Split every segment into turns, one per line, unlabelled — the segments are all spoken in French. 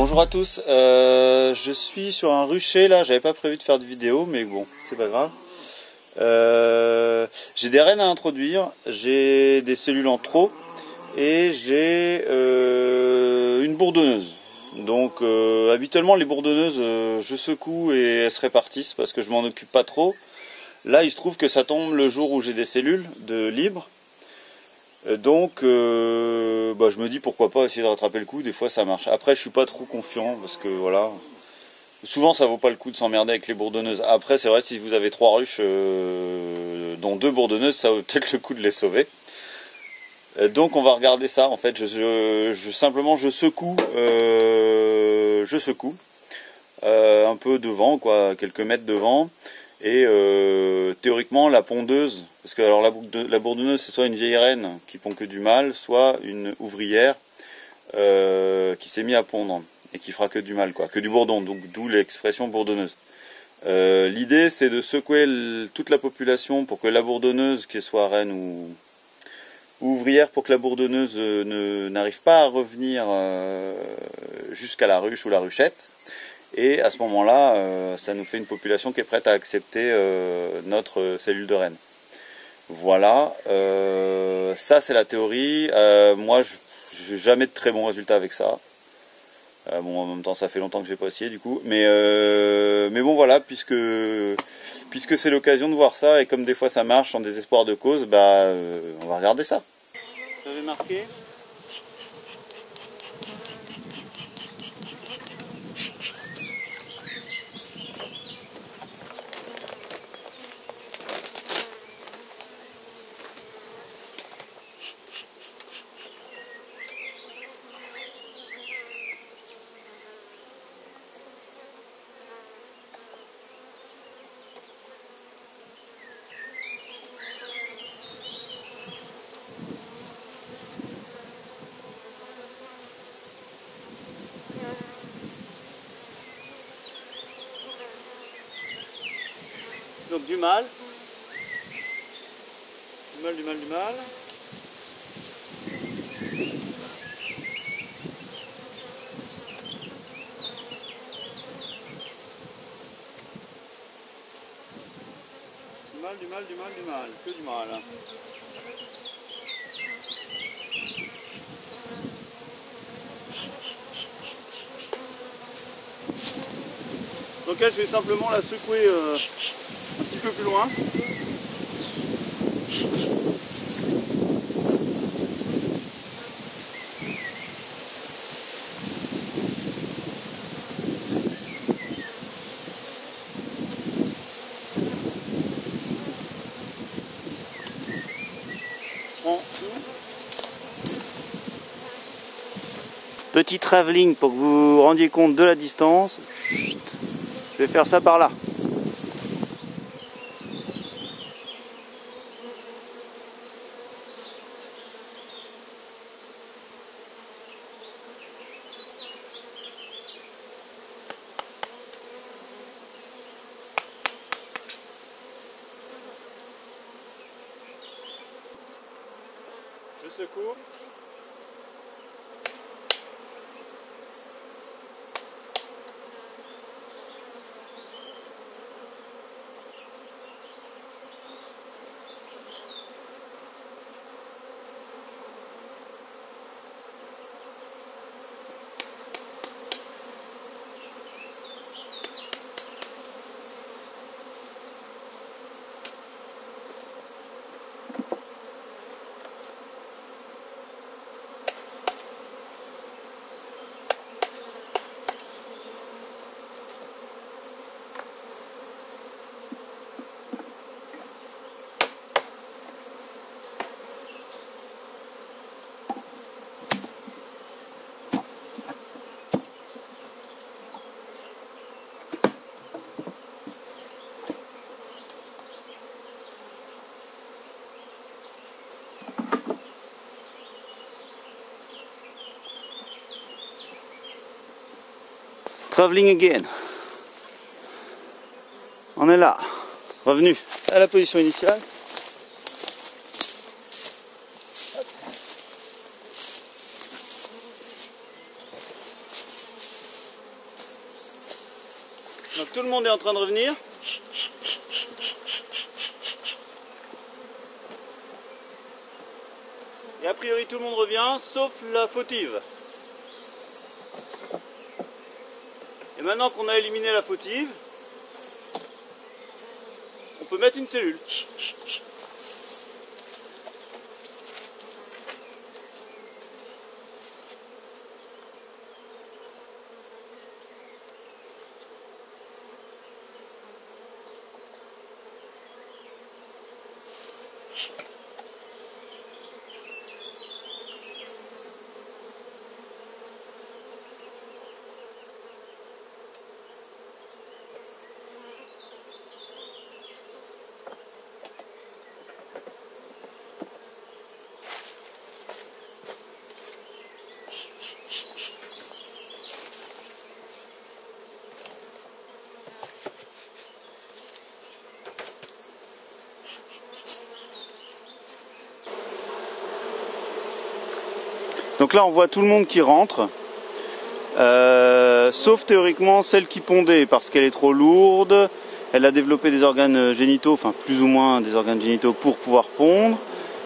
Bonjour à tous, je suis sur un rucher là, j'avais pas prévu de faire de vidéo mais bon, c'est pas grave. J'ai des rennes à introduire, j'ai des cellules en trop et j'ai une bourdonneuse. Donc habituellement les bourdonneuses je secoue et elles se répartissent parce que je m'en occupe pas trop. Là il se trouve que ça tombe le jour où j'ai des cellules de libre. Donc je me dis pourquoi pas essayer de rattraper le coup, des fois ça marche. Après je suis pas trop confiant parce que voilà, souvent ça vaut pas le coup de s'emmerder avec les bourdonneuses. Après c'est vrai, si vous avez 3 ruches dont 2 bourdonneuses, ça vaut peut-être le coup de les sauver. Donc on va regarder ça en fait, simplement je secoue un peu devant, quoi, quelques mètres devant. Et théoriquement la pondeuse, parce que alors la bourdonneuse c'est soit une vieille reine qui pond que du mâle, soit une ouvrière qui s'est mise à pondre et qui fera que du mâle, quoi, que du bourdon, donc d'où l'expression bourdonneuse. L'idée c'est de secouer toute la population pour que la bourdonneuse, qu'elle soit reine ou ouvrière, pour que la bourdonneuse n'arrive pas à revenir jusqu'à la ruche ou la ruchette. Et à ce moment-là, ça nous fait une population qui est prête à accepter notre cellule de reine. Voilà, ça c'est la théorie. Moi, je n'ai jamais de très bons résultats avec ça. Bon, en même temps, ça fait longtemps que j'ai pas essayé du coup. Mais bon, voilà, puisque c'est l'occasion de voir ça, et comme des fois ça marche en désespoir de cause, on va regarder ça. Vous avez marqué ? Donc du mâle. Du mâle, du mâle, du mâle. Du mâle, du mâle, du mâle, que du mâle. Donc là je vais simplement la secouer un petit peu plus loin. Petit travelling pour que vous vous rendiez compte de la distance. Je vais faire ça par là. Je secoue. Traveling again. On est là, revenu à la position initiale. tout le monde est en train de revenir. Et a priori tout le monde revient, sauf la fautive. Et maintenant qu'on a éliminé la fautive, on peut mettre une cellule. Donc là on voit tout le monde qui rentre, sauf théoriquement celle qui pondait parce qu'elle est trop lourde, elle a développé des organes génitaux, enfin plus ou moins des organes génitaux pour pouvoir pondre,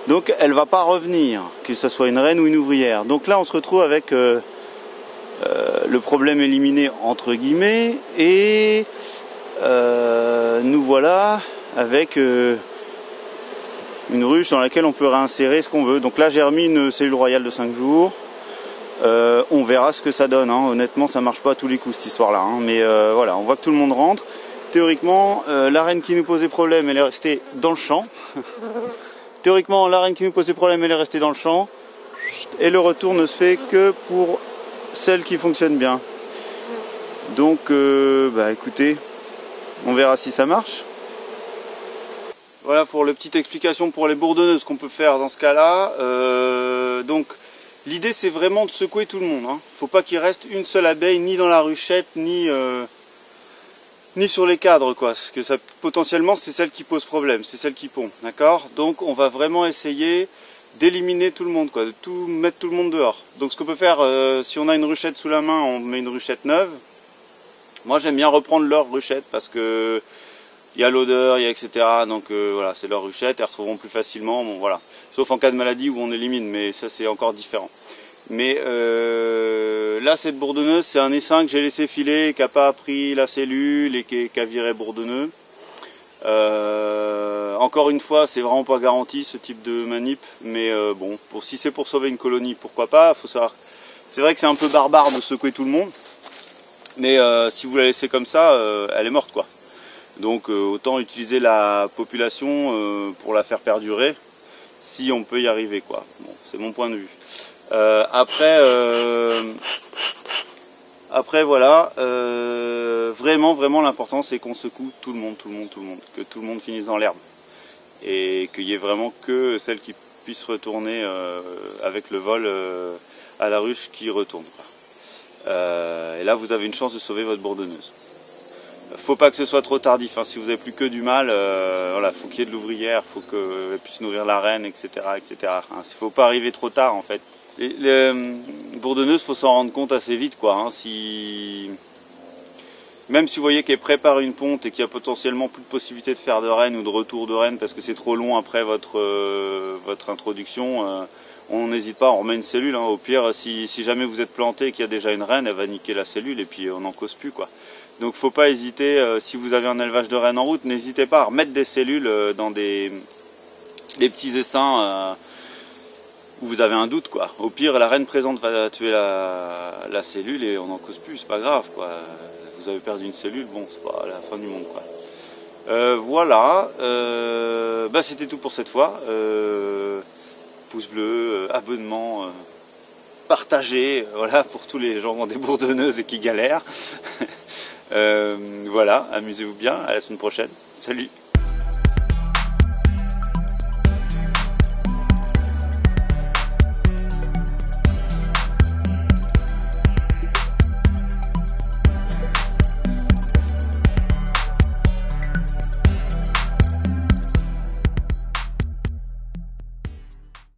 donc elle va pas revenir, que ce soit une reine ou une ouvrière. Donc là on se retrouve avec le problème éliminé entre guillemets, et nous voilà avec une ruche dans laquelle on peut réinsérer ce qu'on veut. Donc là j'ai remis une cellule royale de 5 jours. On verra ce que ça donne, hein. Honnêtement ça marche pas à tous les coups cette histoire là, hein. Mais voilà, on voit que tout le monde rentre. Théoriquement la reine qui nous posait problème elle est restée dans le champ. Théoriquement la reine qui nous posait problème elle est restée dans le champ. Et le retour ne se fait que pour celle qui fonctionne bien. Donc bah écoutez, on verra si ça marche. Voilà pour la petite explication pour les bourdonneuses qu'on peut faire dans ce cas-là. Donc l'idée c'est vraiment de secouer tout le monde, hein. Faut pas qu'il reste une seule abeille ni dans la ruchette ni sur les cadres quoi, parce que ça, potentiellement c'est celle qui pose problème, c'est celle qui pond, d'accord. Donc on va vraiment essayer d'éliminer tout le monde quoi, de mettre tout le monde dehors. Donc ce qu'on peut faire, si on a une ruchette sous la main, on met une ruchette neuve. Moi j'aime bien reprendre leur ruchette parce que il y a l'odeur, il y a etc. Donc voilà, c'est leur ruchette, elles retrouveront plus facilement, bon voilà. Sauf en cas de maladie où on élimine, mais ça c'est encore différent. Mais là cette bourdonneuse, c'est un essaim que j'ai laissé filer, qui n'a pas pris la cellule et qui a viré bourdonneux. Encore une fois, c'est vraiment pas garanti ce type de manip, mais bon, si c'est pour sauver une colonie, pourquoi pas, faut savoir. C'est vrai que c'est un peu barbare de secouer tout le monde, mais si vous la laissez comme ça, elle est morte quoi. Donc autant utiliser la population pour la faire perdurer, si on peut y arriver quoi. Bon, c'est mon point de vue. Après voilà, vraiment l'important c'est qu'on secoue tout le monde, que tout le monde finisse dans l'herbe. Et qu'il y ait vraiment que celle qui puisse retourner avec le vol à la ruche qui retourne. Et là vous avez une chance de sauver votre bourdonneuse. Faut pas que ce soit trop tardif, hein. Si vous n'avez plus que du mâle, voilà, faut qu'il y ait de l'ouvrière, faut qu'elle puisse nourrir la reine, etc. Hein. Faut pas arriver trop tard en fait. Les bourdonneuses, faut s'en rendre compte assez vite quoi, hein. Même si vous voyez qu'elle prépare une ponte et qu'il y a potentiellement plus de possibilité de faire de reine ou de retour de reine parce que c'est trop long après votre introduction, on n'hésite pas, on remet une cellule, hein. Au pire, si jamais vous êtes planté et qu'il y a déjà une reine, elle va niquer la cellule et puis on n'en cause plus quoi. Donc faut pas hésiter, si vous avez un élevage de rennes en route, n'hésitez pas à remettre des cellules dans des petits essaims où vous avez un doute quoi. Au pire la reine présente va tuer la cellule et on n'en cause plus, c'est pas grave quoi. Vous avez perdu une cellule, bon c'est pas la fin du monde quoi. Voilà, bah, c'était tout pour cette fois. Pouce bleu, abonnement, partagez, voilà, pour tous les gens qui ont des bourdonneuses et qui galèrent. Voilà, amusez-vous bien, à la semaine prochaine. Salut!